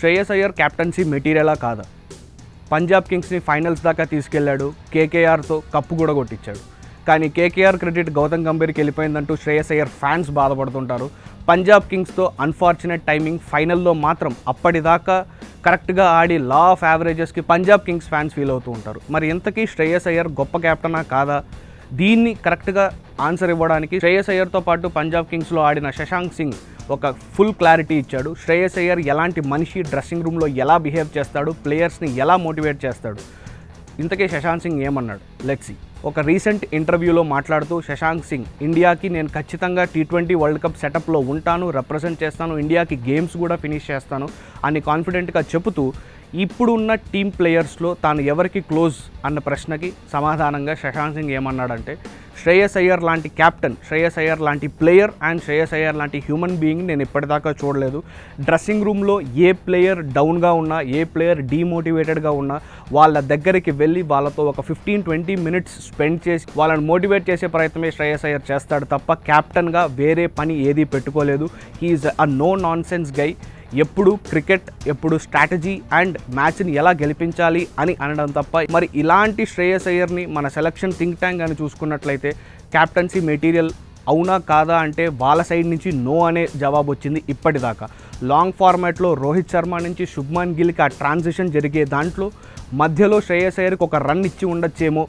Shreyas Iyer captaincy మెటీరియలా కాదా? Punjab కింగ్స్ని finals దాకా తీసుకెళ్లాడు, కేకేఆర్తో కప్పు కూడా కొట్టించాడు. కానీ కేకేఆర్ క్రెడిట్ గౌతమ్ గంభీర్కి వెళ్ళిపోయిందంటూ శ్రేయస్ అయ్యర్ ఫ్యాన్స్ బాధపడుతుంటారు. పంజాబ్ కింగ్స్తో అన్ఫార్చునేట్ టైమింగ్, ఫైనల్లో మాత్రం అప్పటిదాకా కరెక్ట్గా ఆడి లా ఆఫ్ యావరేజెస్కి పంజాబ్ కింగ్స్ ఫ్యాన్స్ ఫీల్ అవుతూ ఉంటారు. మరి ఇంతకీ శ్రేయస్ అయ్యర్ గొప్ప కెప్టెనా కాదా? దీన్ని కరెక్ట్గా ఆన్సర్ ఇవ్వడానికి శ్రేయస్ అయ్యర్తో పాటు పంజాబ్ కింగ్స్లో ఆడిన శశాంక్ సింగ్ ఒక ఫుల్ క్లారిటీ ఇచ్చాడు. శ్రేయస్ అయ్యర్ ఎలాంటి మనిషి, డ్రెస్సింగ్ రూమ్లో ఎలా బిహేవ్ చేస్తాడు, ప్లేయర్స్ని ఎలా మోటివేట్ చేస్తాడు, ఇంతకీ శశాంక్ సింగ్ ఏమన్నాడు లెట్స్ సీ. ఒక రీసెంట్ ఇంటర్వ్యూలో మాట్లాడుతూ శశాంక్ సింగ్, ఇండియాకి నేను ఖచ్చితంగా T20 వరల్డ్ కప్ సెటప్లో ఉంటాను, రిప్రజెంట్ చేస్తాను, ఇండియాకి గేమ్స్ కూడా ఫినిష్ చేస్తాను అని కాన్ఫిడెంట్గా చెబుతూ ఇప్పుడున్న టీమ్ ప్లేయర్స్లో తాను ఎవరికి క్లోజ్ అన్న ప్రశ్నకి సమాధానంగా శశాంక్ సింగ్ ఏమన్నాడంటే, శ్రేయస్ అయ్యర్ లాంటి క్యాప్టెన్, శ్రేయస్ అయ్యర్ లాంటి ప్లేయర్ అండ్ శ్రేయస్ అయ్యర్ లాంటి హ్యూమన్ బీయింగ్ నేను ఇప్పటిదాకా చూడలేదు. డ్రెస్సింగ్ రూమ్లో ఏ ప్లేయర్ డౌన్గా ఉన్నా, ఏ ప్లేయర్ డీమోటివేటెడ్గా ఉన్నా వాళ్ళ దగ్గరికి వెళ్ళి వాళ్ళతో ఒక 15-20 మినిట్స్ స్పెండ్ చేసి వాళ్ళని మోటివేట్ చేసే ప్రయత్నమే శ్రేయస్ అయ్యర్ చేస్తాడు తప్ప క్యాప్టెన్గా వేరే పని ఏదీ పెట్టుకోలేదు. He is a no nonsense guy. ఎప్పుడు క్రికెట్, ఎప్పుడు స్ట్రాటజీ అండ్ మ్యాచ్ని ఎలా గెలిపించాలి అని అనడం తప్ప. మరి ఇలాంటి శ్రేయస్ అయ్యర్ని మన సెలక్షన్ థింక్ ట్యాంక్ అని చూసుకున్నట్లయితే క్యాప్టెన్సీ మెటీరియల్ అవునా కాదా అంటే వాళ్ళ సైడ్ నుంచి నో అనే జవాబు వచ్చింది ఇప్పటిదాకా. లాంగ్ ఫార్మాట్లో రోహిత్ శర్మ నుంచి శుభ్మన్ గిల్కి ఆ ట్రాన్సిషన్ జరిగే దాంట్లో మధ్యలో శ్రేయస్ అయ్యర్కి ఒక రన్ ఇచ్చి ఉండొచ్చేమో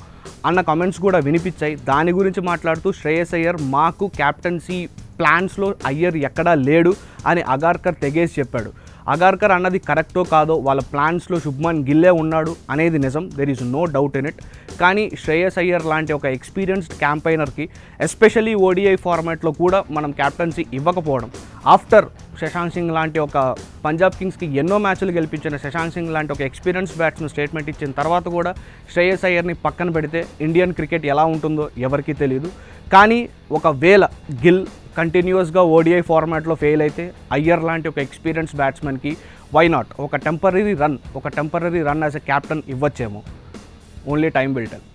అన్న కామెంట్స్ కూడా వినిపించాయి. దాని గురించి మాట్లాడుతూ శ్రేయస్ అయ్యర్ మాకు క్యాప్టెన్సీ ప్లాన్స్లో అయ్యర్ ఎక్కడా లేడు అని అగార్కర్ తెగేసి చెప్పాడు. అగార్కర్ అన్నది కరెక్టో కాదో వాళ్ళ ప్లాన్స్లో శుభ్మన్ గిల్లే ఉన్నాడు అనేది నిజం, there is no doubt in it. కానీ శ్రేయస్ అయ్యర్ లాంటి ఒక ఎక్స్పీరియన్స్డ్ క్యాంపైనర్కి ఎస్పెషల్లీ ఓడిఐ ఫార్మాట్లో కూడా మనం క్యాప్టెన్సీ ఇవ్వకపోవడం, ఆఫ్టర్ శశాంక్ సింగ్ లాంటి ఒక పంజాబ్ కింగ్స్కి ఎన్నో మ్యాచ్లు గెలిపించిన శశాంక్ సింగ్ లాంటి ఒక ఎక్స్పీరియన్స్ బ్యాట్స్మెన్ స్టేట్మెంట్ ఇచ్చిన తర్వాత కూడా శ్రేయస్ అయ్యర్ని పక్కన పెడితే ఇండియన్ క్రికెట్ ఎలా ఉంటుందో ఎవరికీ తెలియదు. కానీ ఒకవేళ గిల్ కంటిన్యూస్గా ఓడిఐ ఫార్మాట్లో ఫెయిల్ అయితే అయ్యర్ లాంటి ఒక ఎక్స్పీరియన్స్ బ్యాట్స్మెన్కి వై నాట్ ఒక temporary run as a captain ఇవ్వచ్చేమో. Only time will tell.